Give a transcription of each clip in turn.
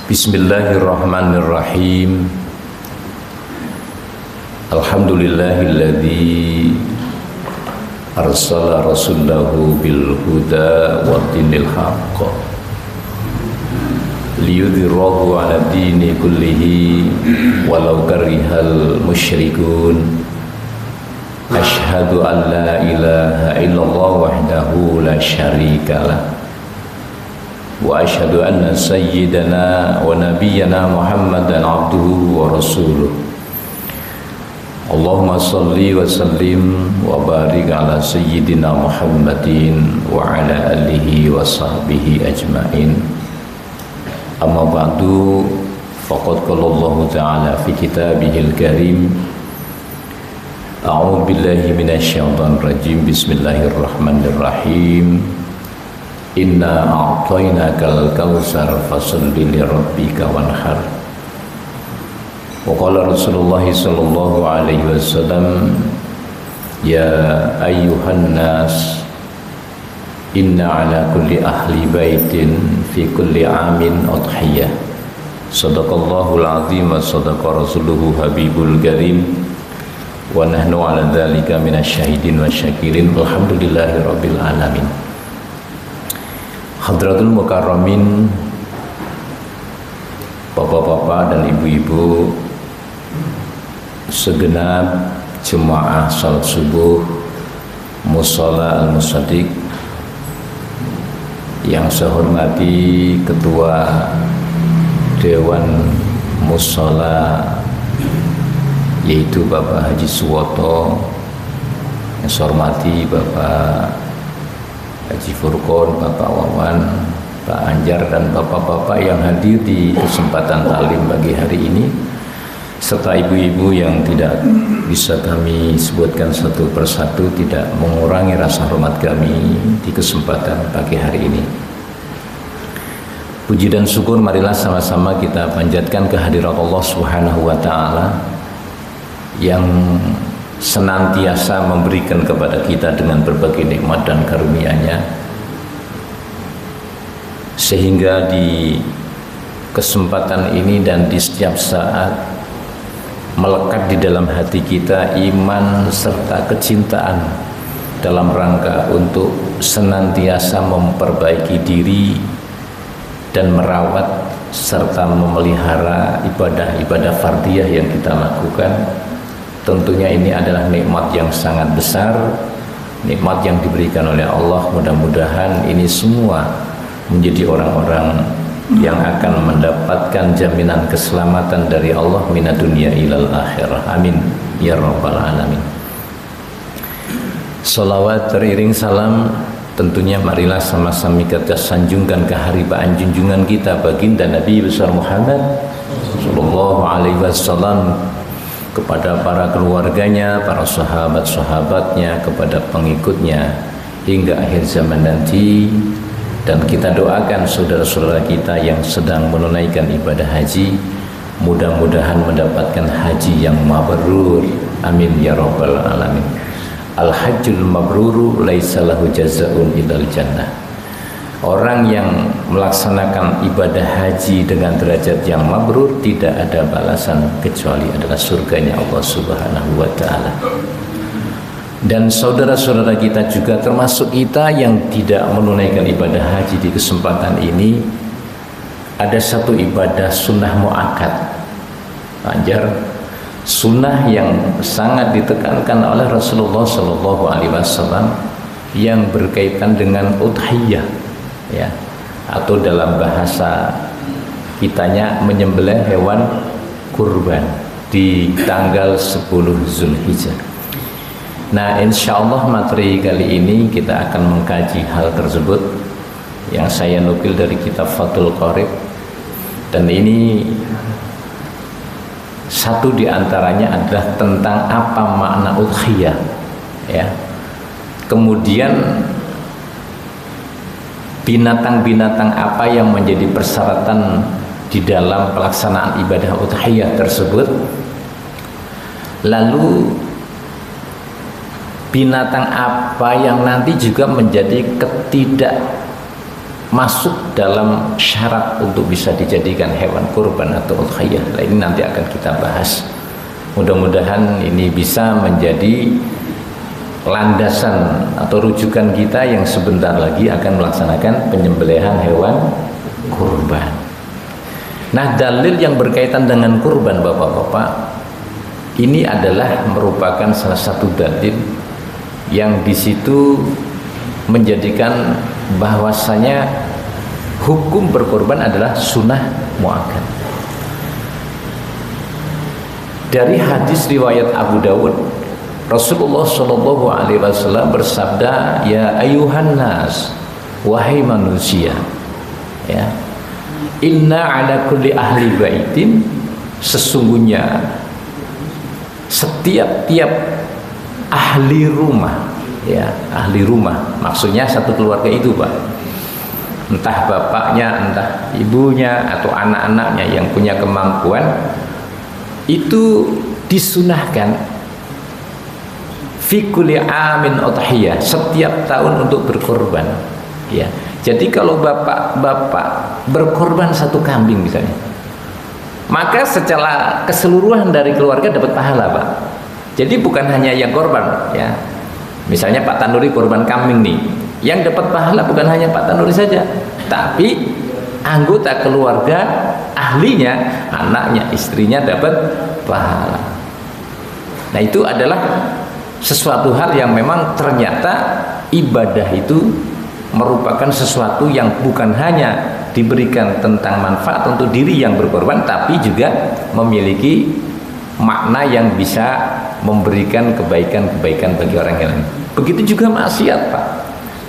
Bismillahirrahmanirrahim. Alhamdulillahilladzi arsala rasulahu bil huda wa dinil haqq liyudhhirahu 'ala dini kullihi walau karihal musyrikun. Asyhadu an la ilaha illallah wahdahu la syarikalah wa asyhadu anna sayyidana wa nabiyyana Muhammadan abduhu wa rasuluh. Allahumma salli wa sallim wa barik ala sayyidina Muhammadin wa ala alihi wa sahbihi ajmain. Amma ba'du, faqad qala Allah ta'ala fi kitabihil karim. A'udzu billahi minasy syaithanir rajim. Bismillahirrahmanirrahim. Inna a'tainakal kautsar fasholli lirabbika wanhar. Wa qala Rasulullah sallallahu alaihi wasallam, ya ayyuhan nas, inna ala kulli ahli baitin fi kulli amin udhiyah. Sadaqallahul azim wa sadaqa rasuluhu habibul karim. Wa nahnu ala dzalika minasyahidin wasyakirin. Alhamdulillahi rabbil alamin. Hadratul Mukarramin, bapak-bapak dan ibu-ibu, segenap jemaah salat subuh Mushola Al-Musaddiq yang saya hormati Ketua Dewan Mushola, yaitu Bapak Haji Suwoto, yang saya hormati Bapak Haji Furqon, Bapak Wawan, Pak Anjar, dan bapak-bapak yang hadir di kesempatan taklim pagi hari ini, serta ibu-ibu yang tidak bisa kami sebutkan satu persatu, tidak mengurangi rasa hormat kami di kesempatan pagi hari ini. Puji dan syukur marilah sama-sama kita panjatkan kehadirat Allah Subhanahu wa Ta'ala yang senantiasa memberikan kepada kita dengan berbagai nikmat dan karunia-Nya, sehingga di kesempatan ini dan di setiap saat melekat di dalam hati kita iman serta kecintaan dalam rangka untuk senantiasa memperbaiki diri dan merawat serta memelihara ibadah-ibadah fardiyah yang kita lakukan. Tentunya ini adalah nikmat yang sangat besar, nikmat yang diberikan oleh Allah. Mudah-mudahan ini semua menjadi orang-orang yang akan mendapatkan jaminan keselamatan dari Allah minad dunya ilal akhirah. Amin ya rabbal alamin. Salawat teriring salam tentunya marilah sama-sama kita sanjungkan keharibaan junjungan kita baginda Nabi besar Muhammad sallallahu alaihi wasallam, kepada para keluarganya, para sahabat-sahabatnya, kepada pengikutnya hingga akhir zaman nanti. Dan kita doakan saudara-saudara kita yang sedang menunaikan ibadah haji, mudah-mudahan mendapatkan haji yang mabrur. Amin ya rabbal alamin. Al-hajjul mabruru laisa lahu jazaa'un illal jannah. Orang yang melaksanakan ibadah haji dengan derajat yang mabrur tidak ada balasan kecuali adalah surganya Allah Subhanahu wa Ta'ala. Dan saudara-saudara kita juga termasuk kita yang tidak menunaikan ibadah haji di kesempatan ini, ada satu ibadah sunnah mu'akkad, Anjar, sunnah yang sangat ditekankan oleh Rasulullah Sallallahu Alaihi Wasallam yang berkaitan dengan udhiyah, ya, atau dalam bahasa kitanya menyembelih hewan kurban di tanggal 10 Zulhijjah. Nah, insya Allah materi kali ini kita akan mengkaji hal tersebut yang saya nukil dari kitab Fathul Qorib, dan ini satu di antaranya adalah tentang apa makna udhiyah, ya. Kemudian binatang-binatang apa yang menjadi persyaratan di dalam pelaksanaan ibadah udhiyah tersebut. Lalu binatang apa yang nanti juga menjadi masuk dalam syarat untuk bisa dijadikan hewan kurban atau udhiyah. Nah, ini nanti akan kita bahas. Mudah-mudahan ini bisa menjadi landasan atau rujukan kita yang sebentar lagi akan melaksanakan penyembelihan hewan kurban. Nah, dalil yang berkaitan dengan kurban, Bapak-bapak, ini adalah merupakan salah satu dalil yang di situ menjadikan bahwasanya hukum berkorban adalah sunnah muakkad. Dari hadis riwayat Abu Dawud, Rasulullah Shallallahu Alaihi Wasallam bersabda, ya ayuhan nas, wahai manusia, ya, inna ala kulli ahli baitin, sesungguhnya setiap ahli rumah, ya, ahli rumah maksudnya satu keluarga itu, Pak, entah bapaknya, entah ibunya, atau anak-anaknya yang punya kemampuan, itu disunahkan fi kulli amin udhiyah, setiap tahun untuk berkorban, ya. Jadi kalau bapak-bapak berkorban satu kambing misalnya, maka secara keseluruhan dari keluarga dapat pahala, Pak. Jadi bukan hanya yang korban, ya. Misalnya Pak Tanuri korban kambing nih, yang dapat pahala bukan hanya Pak Tanuri saja, tapi anggota keluarga ahlinya, anaknya, istrinya dapat pahala. Nah, itu adalah sesuatu hal yang memang ternyata ibadah itu merupakan sesuatu yang bukan hanya diberikan tentang manfaat untuk diri yang berkorban, tapi juga memiliki makna yang bisa memberikan kebaikan-kebaikan bagi orang lain. Begitu juga maksiat, Pak.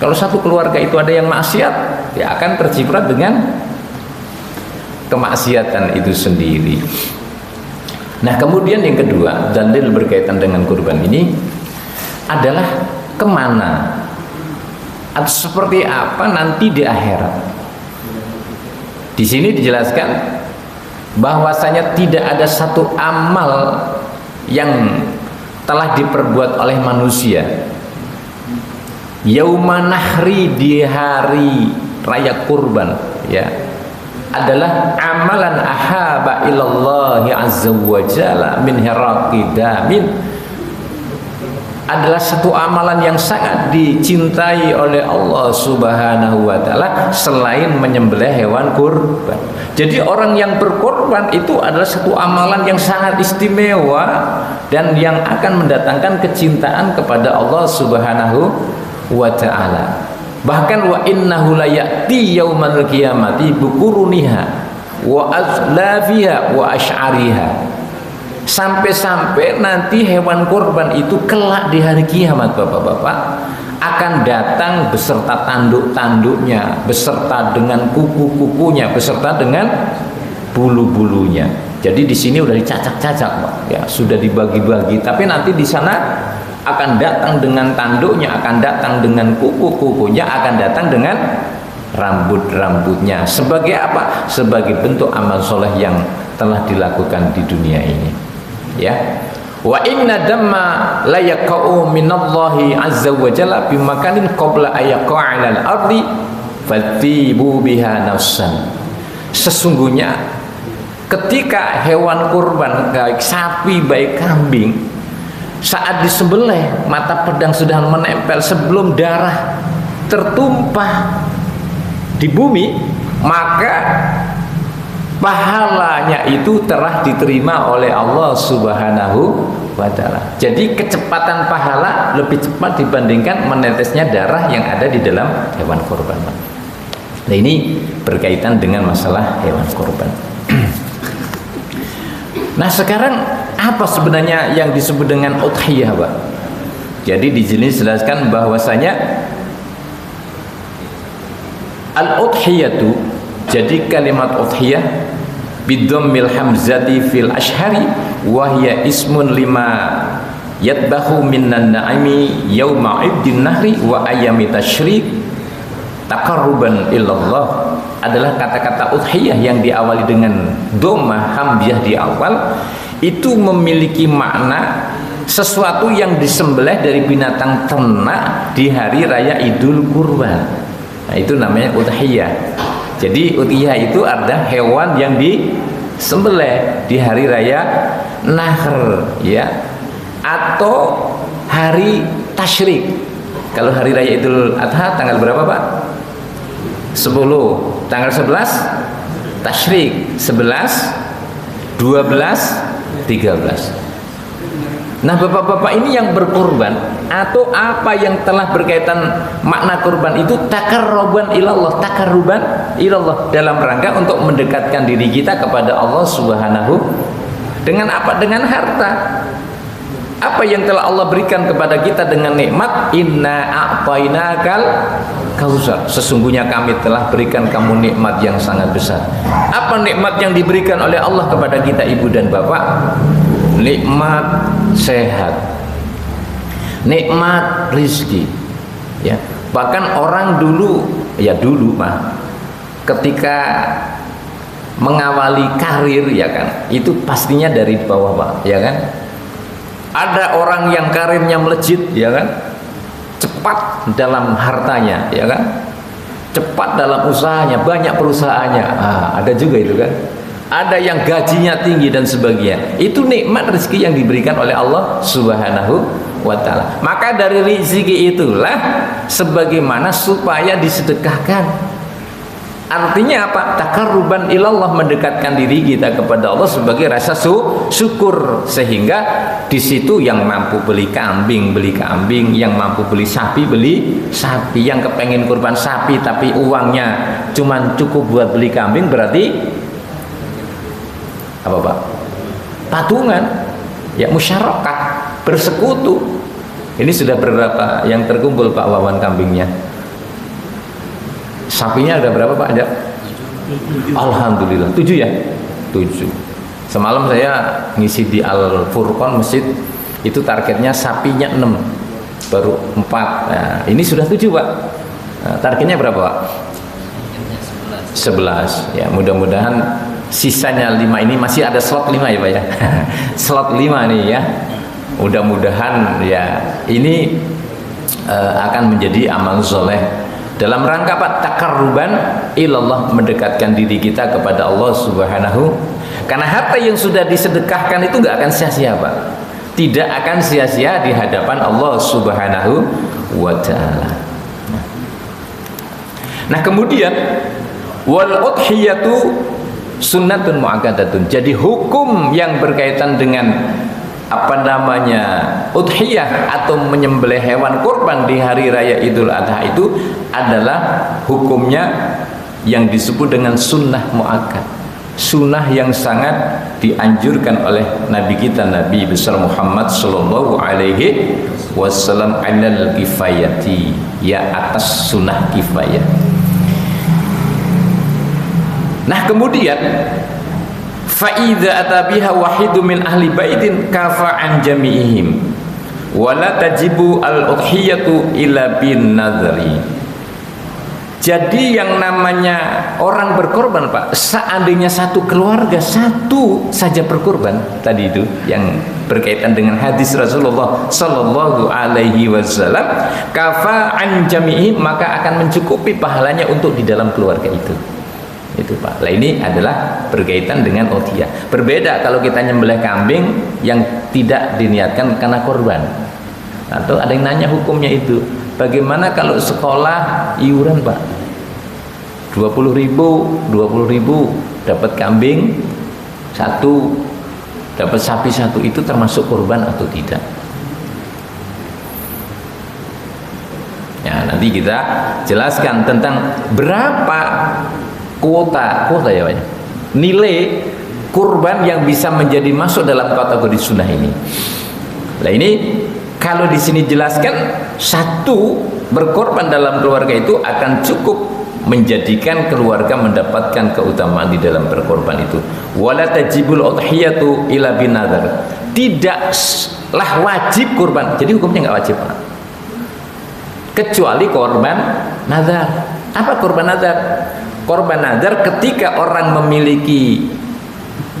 Kalau satu keluarga itu ada yang maksiat, ya akan terciprat dengan kemaksiatan itu sendiri. Nah, kemudian yang kedua, dalil berkaitan dengan kurban ini adalah kemana atau seperti apa nanti di akhirat. Di sini dijelaskan bahwasanya tidak ada satu amal yang telah diperbuat oleh manusia yauma nahri, di hari raya kurban, ya, adalah amalan ahaba ilallahi azza wa jalla min hiraqidamin, adalah satu amalan yang sangat dicintai oleh Allah Subhanahu wa taala selain menyembelih hewan kurban. Jadi orang yang berkorban itu adalah satu amalan yang sangat istimewa dan yang akan mendatangkan kecintaan kepada Allah Subhanahu wa taala. Bahkan wa innahu la ya'ti yaumal qiyamati bukuruniha wa azlafiha wa asy'ariha. Sampai-sampai nanti hewan kurban itu kelak di hari kiamat, Bapak-bapak, akan datang beserta tanduk-tanduknya, beserta dengan kuku-kukunya, beserta dengan bulu-bulunya. Jadi di sini udah dicacak-cacak, Pak. Ya, sudah dibagi-bagi. Tapi nanti di sana akan datang dengan tanduknya, akan datang dengan kuku-kukunya, akan datang dengan rambut-rambutnya. Sebagai apa? Sebagai bentuk amal soleh yang telah dilakukan di dunia ini. Ya. Wa inna damma la yaqa'u minallahi azza wa jalla bi makanin qabla ayaqa'a 'alal ardi fatibu biha nafsan. Sesungguhnya ketika hewan kurban, baik sapi baik kambing, saat disembelih mata pedang sudah menempel, sebelum darah tertumpah di bumi, maka pahalanya itu telah diterima oleh Allah Subhanahu wa taala. Jadi kecepatan pahala lebih cepat dibandingkan menetesnya darah yang ada di dalam hewan kurban. Nah, ini berkaitan dengan masalah hewan kurban. Nah, sekarang apa sebenarnya yang disebut dengan udhiyah, Pak? Jadi di sini dijelaskan bahwasanya al-udhiyatu, jadi kalimat udhiyah bidhammil hamzati fil ashhari wa hiya ismun lima yatbahu minan na'imi yauma iddin nahri wa ayyami tasyrik taqarruban illallah, adalah kata-kata udhiyah yang diawali dengan dhammah hamzah di awal, itu memiliki makna sesuatu yang disembelih dari binatang ternak di hari raya Idul Kurban. Nah, itu namanya udhiyah. Jadi udhiyah itu ada hewan yang disembelih di hari raya Nahr, ya, atau hari tasyrik. Kalau hari raya Idul Adha tanggal berapa, Pak? 10. Tanggal 11 tasyrik, 11, 12, 13. Nah, bapak-bapak ini yang berkorban atau apa yang telah berkaitan makna korban itu takarruban ilallah, dalam rangka untuk mendekatkan diri kita kepada Allah Subhanahu. Dengan apa? Dengan harta. Apa yang telah Allah berikan kepada kita dengan nikmat, inna a'tainakal kautsar, sesungguhnya kami telah berikan kamu nikmat yang sangat besar. Apa nikmat yang diberikan oleh Allah kepada kita, ibu dan bapak? Nikmat sehat, nikmat rizki, ya. Bahkan orang dulu, ya dulu mah, ketika mengawali karir, ya kan, itu pastinya dari bawah, Pak, ya kan. Ada orang yang karirnya melejit, ya kan, cepat dalam hartanya, ya kan, cepat dalam usahanya, banyak perusahaannya. Ada juga itu kan. Ada yang gajinya tinggi dan sebagainya. Itu nikmat rezeki yang diberikan oleh Allah Subhanahu wa ta'ala. Maka dari rezeki itulah sebagaimana supaya disedekahkan. Artinya apa? Takarruban ilallah, mendekatkan diri kita kepada Allah sebagai rasa syukur, sehingga di situ yang mampu beli kambing, yang mampu beli sapi, yang kepengen kurban sapi tapi uangnya cuman cukup buat beli kambing, berarti apa, Pak? Patungan, ya, musyarakah, bersekutu. Ini sudah berapa yang terkumpul, Pak Wawan, kambingnya? Sapinya ada berapa, Pak? Ada? Alhamdulillah 7 ya? 7. Semalam saya ngisi di Al-Furqan masjid, itu targetnya sapinya 6, baru 4. Nah, ini sudah 7, Pak. Nah, targetnya berapa, Pak? 11. Ya, mudah-mudahan sisanya 5 ini masih ada slot 5 ya, Pak ya. Slot 5 nih ya. Mudah-mudahan ya ini akan menjadi amal soleh dalam rangka, Pak, takarruban ilallah, mendekatkan diri kita kepada Allah Subhanahu. Karena harta yang sudah disedekahkan itu gak akan sia-sia, Pak. Tidak akan sia-sia di hadapan Allah Subhanahu wa ta'ala. Nah, kemudian wal udhiyatu sunnatun mu'akkadatun. Jadi hukum yang berkaitan dengan apa namanya udhiyah atau menyembelih hewan kurban di hari raya Idul Adha itu adalah hukumnya yang disebut dengan sunnah mu'akkad, sunnah yang sangat dianjurkan oleh Nabi kita, Nabi besar Muhammad sallallahu alaihi wasallam, alal kifayati, ya, atas sunnah kifayah. Nah, kemudian fa'idha atabiha wahidu min ahli baitin kafa'an jami'ihim wala tajibu al-udhiyatu illa bin nadhri. Jadi yang namanya orang berkorban, Pak, seandainya satu keluarga satu saja berkorban, tadi itu yang berkaitan dengan hadis Rasulullah sallallahu alaihi wasallam, kafa'an jami'ihim, maka akan mencukupi pahalanya untuk di dalam keluarga itu. Itu, Pak. Nah, ini adalah berkaitan dengan udhiyah. Berbeda kalau kita nyembelih kambing yang tidak diniatkan karena korban. Atau ada yang nanya hukumnya itu. Bagaimana kalau sekolah iuran, Pak? 20.000 dapat kambing satu, dapat sapi satu, itu termasuk korban atau tidak? Ya, nanti kita jelaskan tentang berapa kuota ya, Pak, nilai kurban yang bisa menjadi masuk dalam kategori sunnah ini. Nah, ini kalau di sini jelaskan, satu berkorban dalam keluarga itu akan cukup menjadikan keluarga mendapatkan keutamaan di dalam berkorban itu. Wala tajibul udhiyatu ila binadar, tidaklah wajib kurban. Jadi hukumnya nggak wajib, Pak, kecuali korban nazar. Apa korban nazar? Korban nazar ketika orang memiliki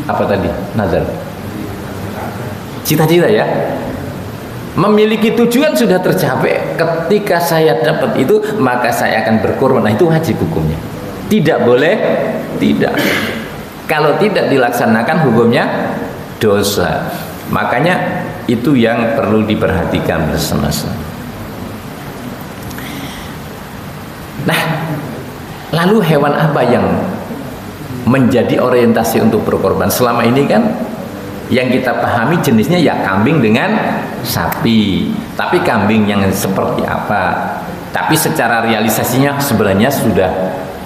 apa tadi? Nazar, cita-cita, ya. memiliki tujuan sudah tercapai. Ketika saya dapat itu, maka saya akan berkorban. Nah, itu wajib hukumnya. Tidak boleh tidak. Kalau tidak dilaksanakan hukumnya dosa. Makanya itu yang perlu diperhatikan bersama-sama. Nah, lalu hewan apa yang menjadi orientasi untuk berkorban? Selama ini kan yang kita pahami jenisnya ya kambing dengan sapi. Tapi kambing yang seperti apa? Tapi secara realisasinya sebenarnya sudah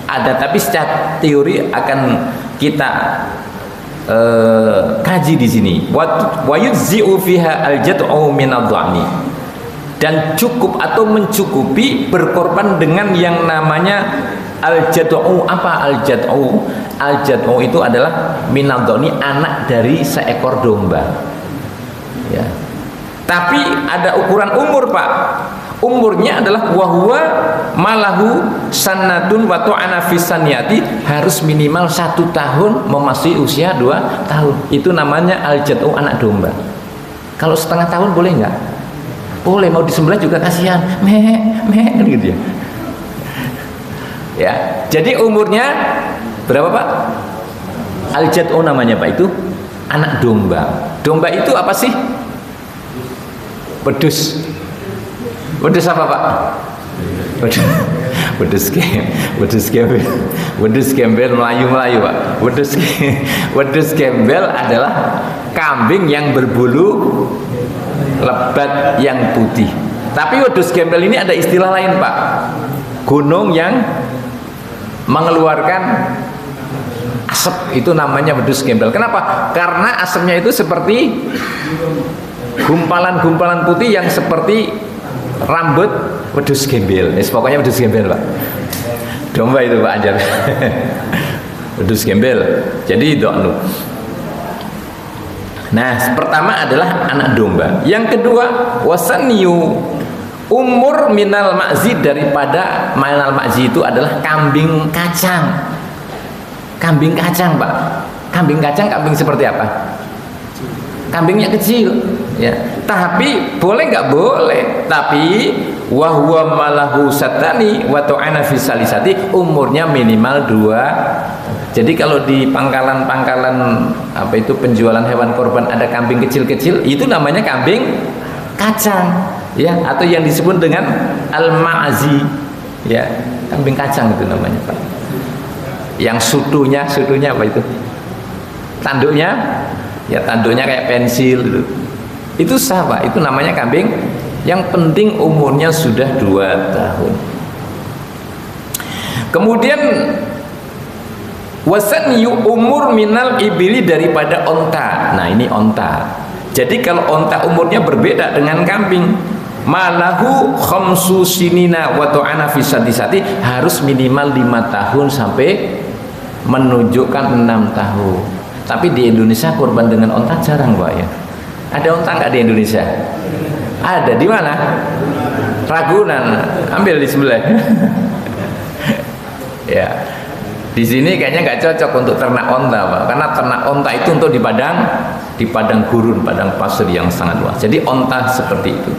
ada. Tapi secara teori akan kita kaji di sini. Wa yujzi'u fiha al-jad'u min ad-dha'ni. Dan cukup atau mencukupi berkorban dengan yang namanya al-jad'u. Apa al-jad'u? Al-jad'u itu adalah min ad-dha'ni, anak dari seekor domba. Ya. Tapi ada ukuran umur, Pak. Umurnya adalah wahwa malahu sanatun wa tu'ana fi saniyati, harus minimal 1 tahun memasuki usia 2 tahun. Itu namanya al-jad'u, anak domba. Kalau setengah tahun boleh nggak? Boleh, mau disembelih juga kasihan. Meh gitu ya. Ya, jadi umurnya berapa, Pak? Al-jad'u namanya, Pak, itu anak domba. Domba itu apa sih? Wedus. Wedus apa, Pak? Wedus gembel Melayu, Pak. Wedus gembel adalah kambing yang berbulu lebat yang putih. Tapi wedus gembel ini ada istilah lain, Pak. Gunung yang mengeluarkan asap, itu namanya wedus gembel. Kenapa? Karena asapnya itu seperti gumpalan-gumpalan putih yang seperti rambut wedus gembel. Pokoknya wedus gembel, Pak. Domba itu, Pak Anjar. Wedus gembel. Jadi itu. Nah, pertama adalah anak domba. Yang kedua, wasaniyu, umur minal ma'zi, daripada minal ma'zi itu adalah kambing kacang. Kambing kacang, Pak. Kambing kacang, kambing seperti apa? Kambingnya kecil, ya. Tapi boleh nggak? Boleh. Tapi wahwa malahu satani wa tu'ana fi salisati, umurnya minimal 2. Jadi kalau di pangkalan-pangkalan apa itu penjualan hewan korban ada kambing kecil-kecil, itu namanya kambing kacang, ya, atau yang disebut dengan al-ma'zi, ya, kambing kacang itu namanya, Pak. Yang sutunya apa itu? Tanduknya, ya, tanduknya kayak pensil gitu. Itu sah, Pak. Itu namanya kambing. Yang penting umurnya sudah 2 tahun. Kemudian wasaniyu, umur minal ibili, daripada onta. Nah, ini onta. Jadi kalau onta umurnya berbeda dengan kambing. Malahu khamsu sinina wa tu'ana fi sadisati, harus minimal 5 tahun sampai menunjukkan 6 tahun. Tapi di Indonesia kurban dengan onta jarang, Pak, ya. Ada onta nggak di Indonesia? Ada. Di mana? Ragunan. Ambil di sebelah. Ya. Di sini kayaknya nggak cocok untuk ternak onta, Pak. Karena ternak onta itu untuk di padang gurun, padang pasir yang sangat luas. Jadi onta seperti itu.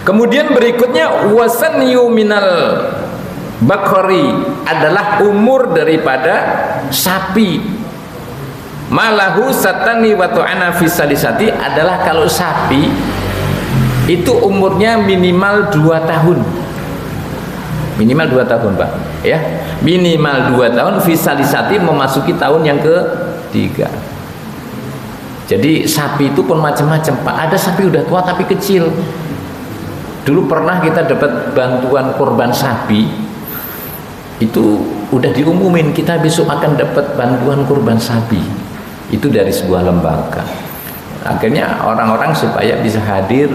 Kemudian berikutnya wasaniyu minal bakori, adalah umur daripada sapi. Malahu satani wa tu'ana fi salisati, adalah kalau sapi itu umurnya minimal 2 tahun. Minimal 2 tahun, Pak, ya. Minimal 2 tahun fi salisati, memasuki tahun yang ke-3. Jadi sapi itu pun macam-macam, Pak. Ada sapi udah tua tapi kecil. Dulu pernah kita dapat bantuan korban sapi, itu udah diumumin kita besok akan dapat bantuan kurban sapi, itu dari sebuah lembaga. Akhirnya orang-orang supaya bisa hadir,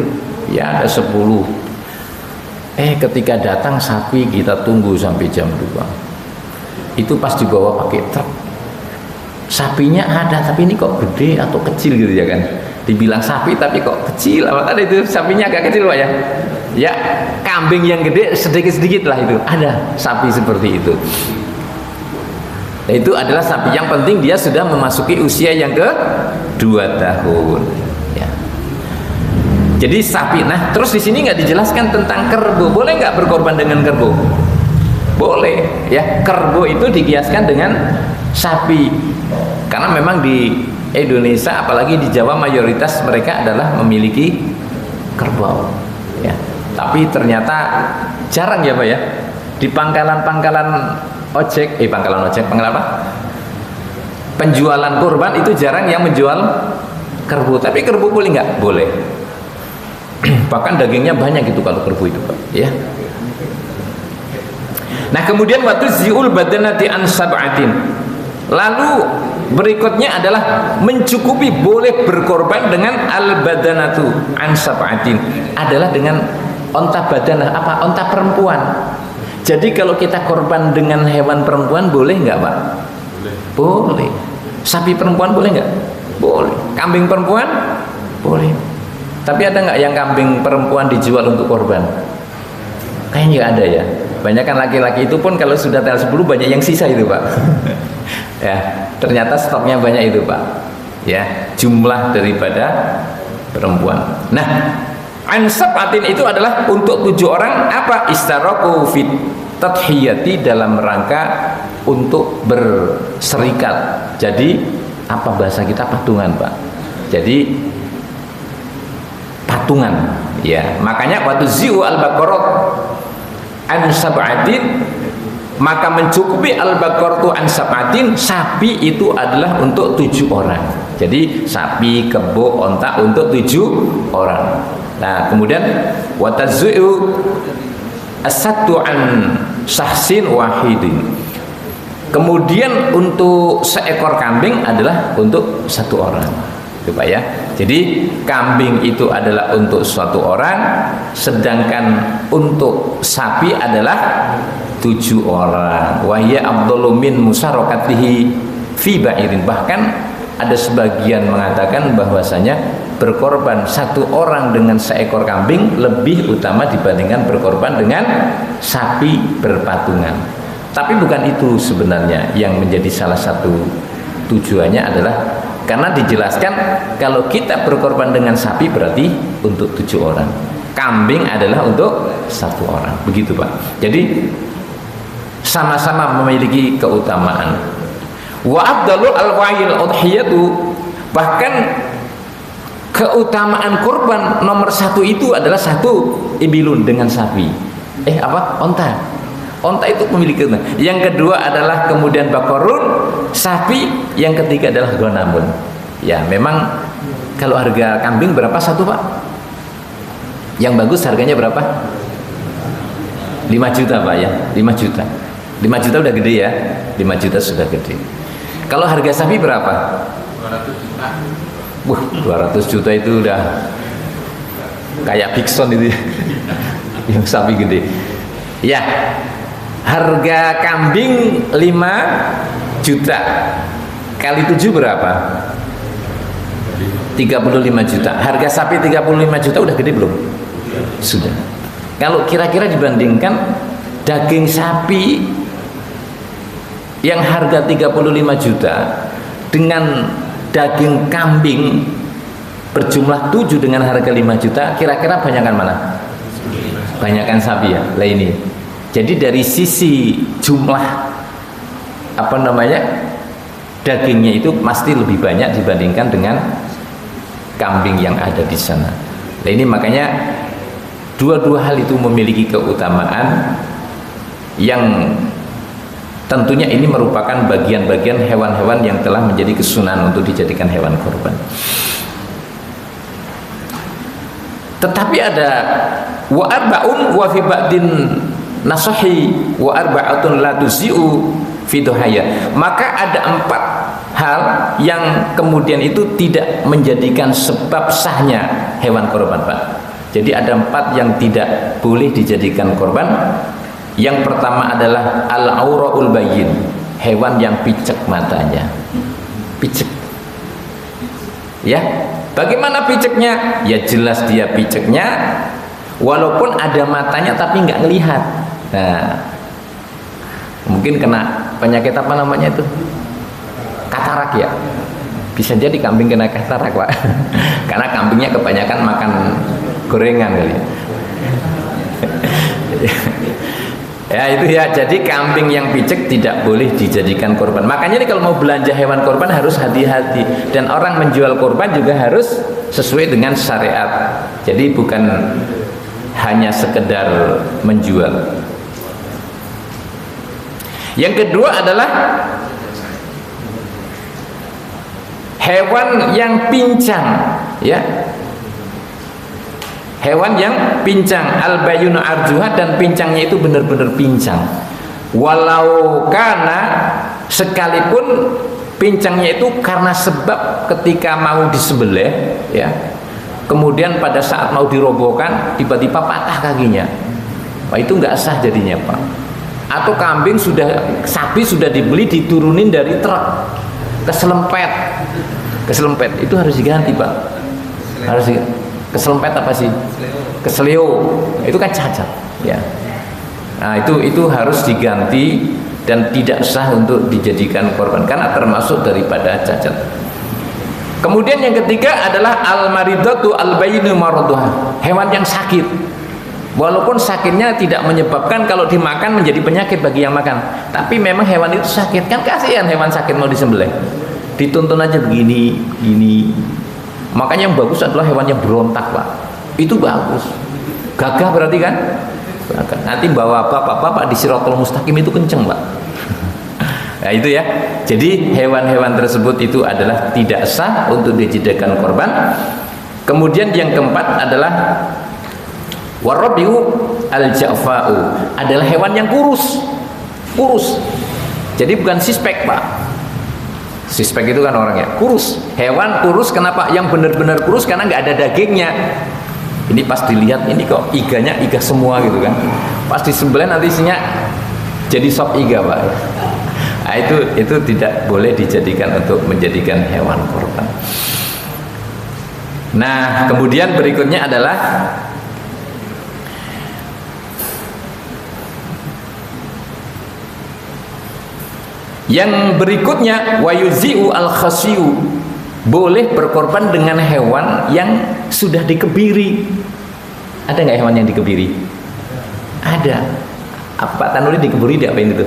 ya ada 10. Ketika datang sapi kita tunggu sampai jam 2. Itu pas dibawa pakai truk, sapinya ada, tapi ini kok gede atau kecil gitu ya kan. Dibilang sapi tapi kok kecil, apa tadi itu sapinya agak kecil, Pak, ya. Ya, kambing yang gede sedikit-sedikit lah itu. Ada sapi seperti itu. Nah, itu adalah sapi yang penting dia sudah memasuki usia yang ke-2 tahun. Ya. Jadi sapi. Nah, terus di sini nggak dijelaskan tentang kerbau. Boleh nggak berkorban dengan kerbau? Boleh, ya. Kerbau itu dikiaskan dengan sapi. Karena memang di Indonesia, apalagi di Jawa, mayoritas mereka adalah memiliki kerbau. Ya. Tapi ternyata jarang ya Pak ya. Di pangkalan-pangkalan ojek, pangkalan apa? Penjualan kurban itu jarang yang menjual kerbau. Tapi kerbau boleh nggak? Boleh. Bahkan dagingnya banyak gitu kalau kerbau itu Pak, ya. Nah, kemudian waktu ziul badanati an sab'atin. Lalu berikutnya adalah mencukupi, boleh berkorban dengan al badanatu an sab'atin, adalah dengan onta badanah, apa? Onta perempuan. Jadi kalau kita korban dengan hewan perempuan boleh nggak Pak? Boleh. Sapi perempuan boleh nggak? Boleh. Kambing perempuan boleh. Tapi ada nggak yang kambing perempuan dijual untuk korban? Kayaknya nggak ada ya. Banyak kan laki-laki itu pun kalau sudah tanggal 10 banyak yang sisa itu Pak. Ya, ternyata stoknya banyak itu Pak. Ya, jumlah daripada perempuan. Nah, ansab'atin itu adalah untuk 7 orang, apa? Istaraku fit tadhiyati, dalam rangka untuk berserikat. Jadi apa bahasa kita, patungan Pak. Jadi patungan, ya. Makanya waktu ziu al-baqarah an sab'atin, maka mencukupi al-baqaratu an sab'atin, sapi itu adalah untuk 7 orang. Jadi sapi, kebo, onta untuk 7 orang. Nah, kemudian watazu'u as-sattu an sahsin wahidin. Kemudian untuk seekor kambing adalah untuk 1 orang. Itu Pak ya. Jadi kambing itu adalah untuk 1 orang, sedangkan untuk sapi adalah 7 orang. Wa hiya afdalu min musarakatihi fi ba'irin. Bahkan ada sebagian mengatakan bahwasanya berkorban 1 orang dengan seekor kambing lebih utama dibandingkan berkorban dengan sapi berpatungan. Tapi bukan itu sebenarnya yang menjadi salah satu tujuannya, adalah karena dijelaskan kalau kita berkorban dengan sapi berarti untuk 7 orang, kambing adalah untuk 1 orang, begitu Pak. Jadi sama-sama memiliki keutamaan. Wa afdalul alwa'il udhiyatu, bahkan keutamaan kurban nomor 1 itu adalah 1 ibilun, dengan sapi. Onta. Onta itu memiliki. Yang kedua adalah kemudian bakorun, sapi. Yang ketiga adalah gonamun. Ya, memang kalau harga kambing berapa 1 Pak? Yang bagus harganya berapa? 5 juta Pak ya, 5 juta. 5 juta udah gede ya, 5 juta sudah gede. Kalau harga sapi berapa? 200 juta. 200 juta itu udah kayak Bigson itu ya. Yang sapi gede. Ya, harga kambing 5 juta kali 7 berapa? 35 juta. Harga sapi 35 juta udah gede belum? Sudah. Kalau kira-kira dibandingkan daging sapi yang harga 35 juta dengan daging kambing berjumlah 7 dengan harga 5 juta, kira-kira banyakan mana? Banyakan sapi ya. Lah ini. Jadi dari sisi jumlah dagingnya itu pasti lebih banyak dibandingkan dengan kambing yang ada di sana. Nah, ini makanya dua-dua hal itu memiliki keutamaan yang tentunya ini merupakan bagian-bagian hewan-hewan yang telah menjadi kesunahan untuk dijadikan hewan korban. Tetapi ada wa arba'un wa fi ba'din nasahi wa arba'atun la tuzi'u fi duhaya. Maka ada 4 hal yang kemudian itu tidak menjadikan sebab sahnya hewan korban Pak. Jadi ada 4 yang tidak boleh dijadikan korban. Yang pertama adalah al-auraul bayyin, hewan yang picek matanya. Picek. Ya, bagaimana piceknya? Ya jelas dia piceknya walaupun ada matanya tapi nggak ngelihat. Nah, mungkin kena penyakit apa namanya itu? Katarak ya. Bisa jadi kambing kena katarak Pak. Karena kambingnya kebanyakan makan gorengan kali. Ya itu ya, jadi kambing yang picek tidak boleh dijadikan korban. Makanya nih kalau mau belanja hewan korban harus hati-hati, dan orang menjual korban juga harus sesuai dengan syariat. Jadi bukan hanya sekedar menjual. Yang kedua adalah hewan yang pincang, ya. Hewan yang pincang, al-bayunu arjuha, dan pincangnya itu benar-benar pincang. Walau karena sekalipun pincangnya itu karena sebab ketika mau disembelih, ya, kemudian pada saat mau dirobohkan tiba-tiba patah kakinya, Pak, itu nggak sah jadinya, Pak. Atau kambing sapi sudah dibeli diturunin dari truk, keselempet, itu harus diganti, Pak. Harus diganti. Keselempet apa sih? Keselio, itu kan cacat, ya. Nah itu harus diganti dan tidak sah untuk dijadikan korban karena termasuk daripada cacat. Kemudian yang ketiga adalah al-maridatu al-bayinu maraduha, hewan yang sakit. Walaupun sakitnya tidak menyebabkan kalau dimakan menjadi penyakit bagi yang makan, tapi memang hewan itu sakit, kan kasihan hewan sakit mau disembelih. Dituntun aja begini, gini. Makanya yang bagus adalah hewan yang berontak, Pak. Itu bagus. Gagah berarti kan? Nanti bawa bapak-bapak di Siratal Mustaqim itu kenceng, Pak. Nah itu ya. Jadi hewan-hewan tersebut itu adalah tidak sah untuk dijadikan korban. Kemudian yang keempat adalah warabiu al-ja'fa'u, adalah hewan yang kurus. Jadi bukan sispek, Pak. Sispek itu kan orangnya kurus. Hewan kurus, kenapa? Yang benar-benar kurus karena nggak ada dagingnya. Ini pas dilihat ini kok iganya iga semua gitu kan. Pas disembelih nanti isinya jadi sop iga, Pak. Nah, itu tidak boleh dijadikan untuk menjadikan hewan korban. Nah, kemudian berikutnya adalah yang berikutnya wayuzi'u al-khasiyu, boleh berkorban dengan hewan yang sudah dikebiri. Ada nggak hewan yang dikebiri? Ada. Apa Tanuri dikebiri dia apain itu?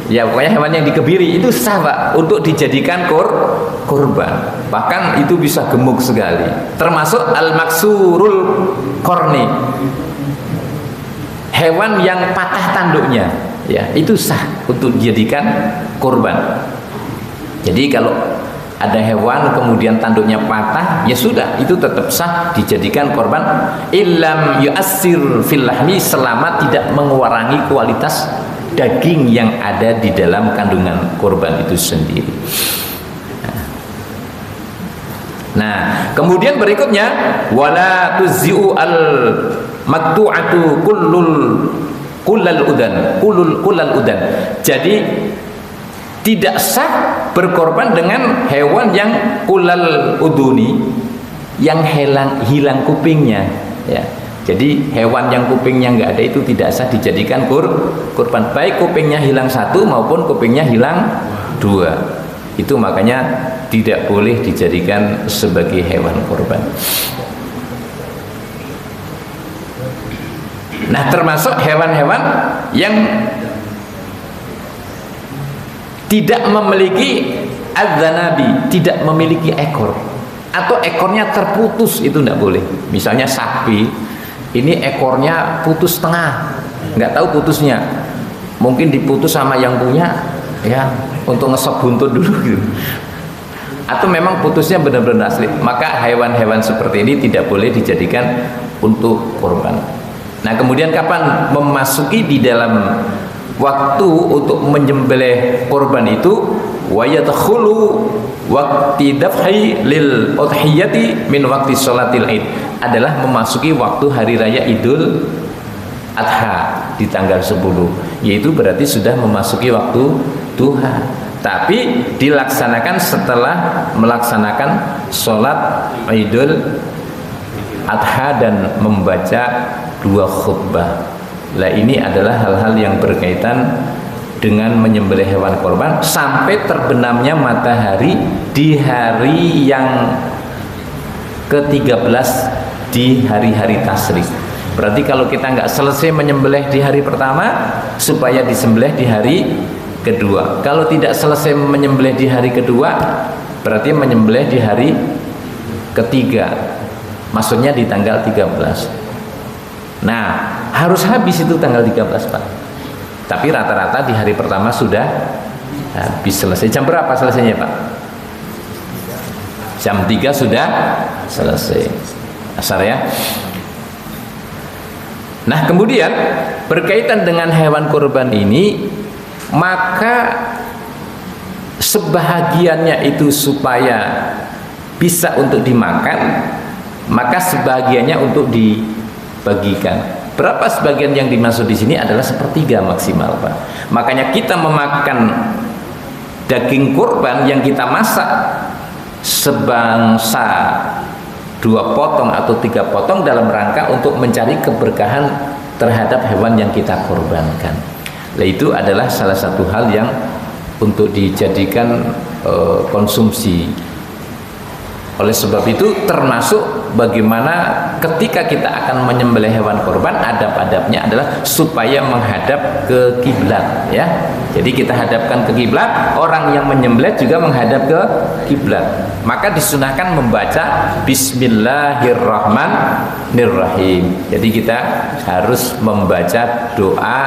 Ya pokoknya hewan yang dikebiri itu sah, Pak, untuk dijadikan korban. Bahkan itu bisa gemuk sekali. Termasuk al-maksurul korni, hewan yang patah tanduknya. Ya, itu sah untuk dijadikan korban. Jadi kalau ada hewan kemudian tanduknya patah, ya sudah, itu tetap sah dijadikan korban. Illam yu'assir fil lahmi, selama tidak mengurangi kualitas daging yang ada di dalam kandungan korban itu sendiri. Nah, kemudian berikutnya wala tuzzi'u al maktu'atu kullal udan. Jadi tidak sah berkorban dengan hewan yang kullal uduni, yang hilang kupingnya, ya. Jadi hewan yang kupingnya nggak ada itu tidak sah dijadikan korban, baik kupingnya hilang satu maupun kupingnya hilang dua. Itu makanya tidak boleh dijadikan sebagai hewan korban. Nah, termasuk hewan-hewan yang tidak memiliki adzanabi, tidak memiliki ekor, atau ekornya terputus, itu tidak boleh. Misalnya sapi, ini ekornya putus setengah, nggak tahu putusnya, mungkin diputus sama yang punya, ya, untuk ngesop buntut dulu gitu. Atau memang putusnya benar-benar asli, maka hewan-hewan seperti ini tidak boleh dijadikan untuk korban. Nah, kemudian kapan memasuki di dalam waktu untuk menyembelih korban itu? Wa yadkhulu waqti daf'i lil udhiyati min waqti sholatil id, adalah memasuki waktu hari raya Idul Adha di tanggal 10, yaitu berarti sudah memasuki waktu duha, tapi dilaksanakan setelah melaksanakan sholat Idul Adha dan membaca 2 khutbah. Lah ini adalah hal-hal yang berkaitan dengan menyembelih hewan korban sampai terbenamnya matahari di hari yang ke-13 di hari-hari tasyrik. Berarti kalau kita nggak selesai menyembelih di hari pertama, supaya disembelih di hari kedua. Kalau tidak selesai menyembelih di hari kedua, berarti menyembelih di hari ketiga. Maksudnya di tanggal 13. Nah, harus habis itu tanggal 13, Pak. Tapi rata-rata di hari pertama sudah habis selesai. Jam berapa selesainya, Pak? Jam 3 sudah selesai. Asar ya. Nah, kemudian berkaitan dengan hewan kurban ini, maka sebahagiannya itu supaya bisa untuk dimakan, maka sebagiannya untuk dibagikan. Berapa sebagian yang dimaksud di sini adalah sepertiga maksimal, Pak. Makanya kita memakan daging kurban yang kita masak sebangsa 2 potong atau 3 potong dalam rangka untuk mencari keberkahan terhadap hewan yang kita korbankan. Nah, itu adalah salah satu hal yang untuk dijadikan konsumsi. Oleh sebab itu termasuk bagaimana ketika kita akan menyembelih hewan korban, adab-adabnya adalah supaya menghadap ke kiblat, ya. Jadi kita hadapkan ke kiblat, orang yang menyembelih juga menghadap ke kiblat. Maka disunahkan membaca Bismillahirrahmanirrahim. Jadi kita harus membaca doa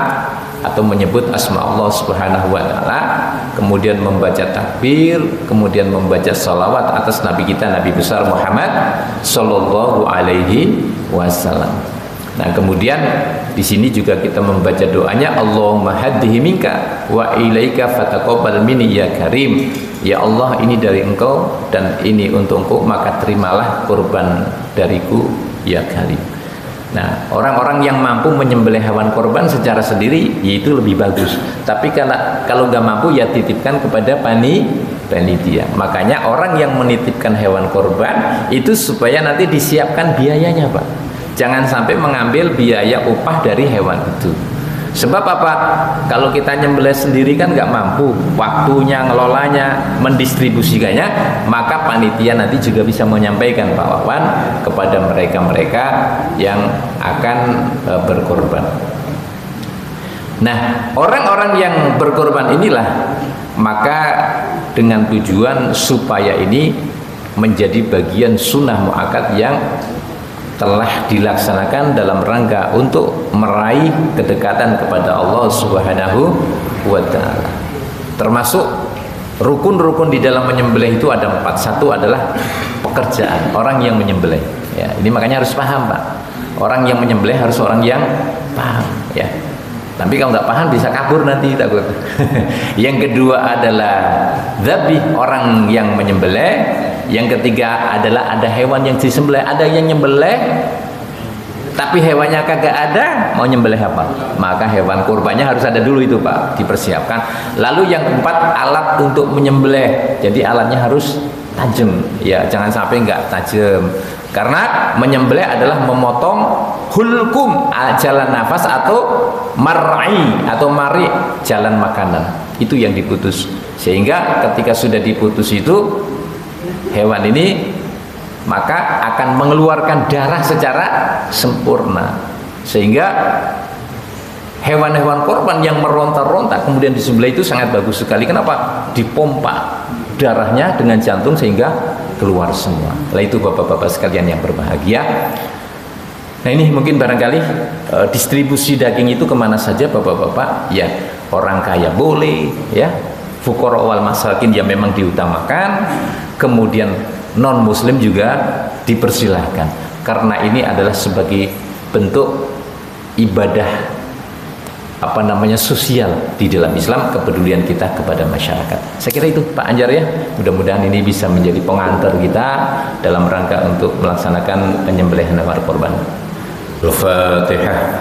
atau menyebut asma Allah Subhanahu wa taala, kemudian membaca takbir, kemudian membaca salawat atas nabi kita, Nabi besar Muhammad sallallahu alaihi wasallam. Nah, kemudian di sini juga kita membaca doanya, Allahumma haddihi minka wa ilaika fataqabbal minni ya karim. Ya Allah, ini dari Engkau dan ini untuk Engkau, maka terimalah kurban dariku ya karim. Nah, orang-orang yang mampu menyembelih hewan korban secara sendiri, yaitu lebih bagus. Tapi kalau nggak mampu, ya titipkan kepada panitia. Makanya orang yang menitipkan hewan korban itu supaya nanti disiapkan biayanya, Pak. Jangan sampai mengambil biaya upah dari hewan itu. Sebab apa? Kalau kita nyembelih sendiri kan nggak mampu waktunya, ngelolanya, mendistribusikannya, maka panitia nanti juga bisa menyampaikan, Pak Wawan, kepada mereka-mereka yang akan berkorban. Nah, orang-orang yang berkorban inilah, maka dengan tujuan supaya ini menjadi bagian sunnah muakkad yang telah dilaksanakan dalam rangka untuk meraih kedekatan kepada Allah Subhanahu wa ta'ala. Termasuk rukun-rukun di dalam menyembelih itu ada 4. Satu adalah pekerjaan orang yang menyembelih, ya. Ini makanya harus paham, Pak. Orang yang menyembelih harus orang yang paham, ya. Tapi kalau nggak paham bisa kabur nanti, takut. Yang kedua adalah dzabih, orang yang menyembelih. Yang ketiga adalah ada hewan yang disembelih. Ada yang nyembelih tapi hewannya kagak ada, mau nyembelih apa? Maka hewan kurbannya harus ada dulu itu, Pak, dipersiapkan. Lalu yang keempat, alat untuk menyembelih. Jadi alatnya harus tajam, ya, jangan sampai nggak tajam. Karena menyembelih adalah memotong hulkum, jalan nafas, atau mar'i atau mari, jalan makanan. Itu yang diputus. Sehingga ketika sudah diputus itu, hewan ini maka akan mengeluarkan darah secara sempurna. Sehingga hewan-hewan korban yang meronta-ronta kemudian disembelih itu sangat bagus sekali. Kenapa? Dipompa darahnya dengan jantung sehingga keluar semua. Nah, itu bapak-bapak sekalian yang berbahagia. Nah, ini mungkin barangkali distribusi daging itu kemana saja, bapak-bapak, ya. Orang kaya boleh, ya. Fuqara wal masakin yang memang diutamakan. Kemudian non muslim juga dipersilahkan, karena ini adalah sebagai bentuk ibadah sosial di dalam Islam, kepedulian kita kepada masyarakat. Saya kira itu, Pak Anjar, ya. Mudah-mudahan ini bisa menjadi pengantar kita dalam rangka untuk melaksanakan penyembelihan hewan kurban. Al-Fatihah.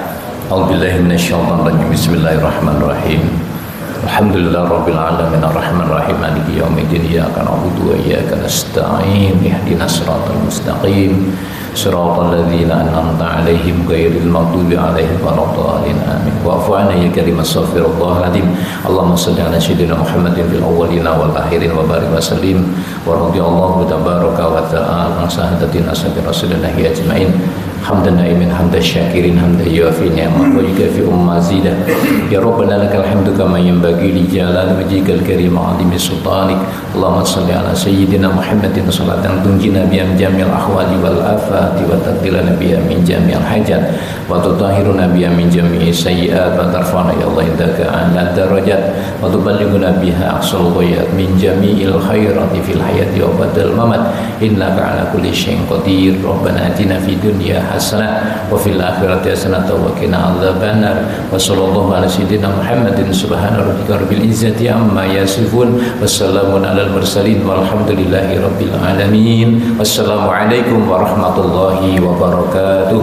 A'udzubillahi minasyaitonir rajim. Bismillahirrahmanirrahim. Alhamdulillahirabbil alamin arrahmanir rahim maliki yaumiddin iyyaka na'budu wa iyyaka nasta'in ihdinas siratal mustaqim صراط الذين أنعمت عليهم غير المغضوب عليهم ولا الضالين آمين واعف عنا يا كريم استغفر الله العظيم اللهم صل على سيدنا محمد في الأولين والآخرين وبارك وسلم ورضي الله تبارك وتعالى عن سادتنا أصحاب رسول الله أجمعين حمدا نائما حمدا شاكرين حمدا يوافي نعمه ويكافئ مزيدا يا ربنا لك الحمد كما ينبغي لجلال وجهك الكريم وعظيم سلطانك اللهم صل على سيدنا محمد صلاة تنجينا بها من جميع الأحوال والآفات وتقضي لنا بها من جميع الحاجات وتطهرنا بها من جميع السيئات وترفعنا يا الله عندك أعلى الدرجات وتبلغنا بها أقصى الغايات من جميع الخيرات في الحياة وبعد الممات إنك على كل شيء قدير ربنا آتنا في الدنيا حسنة وفي الآخرة حسنة وقنا عذاب النار وصلى الله على سيدنا محمد سبحان ربك رب العزة عما يصفون والسلام على المرسلين والحمد لله رب العالمين والسلام عليكم ورحمة الله وبركاته.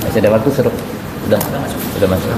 Masih ada waktu sudah masuk.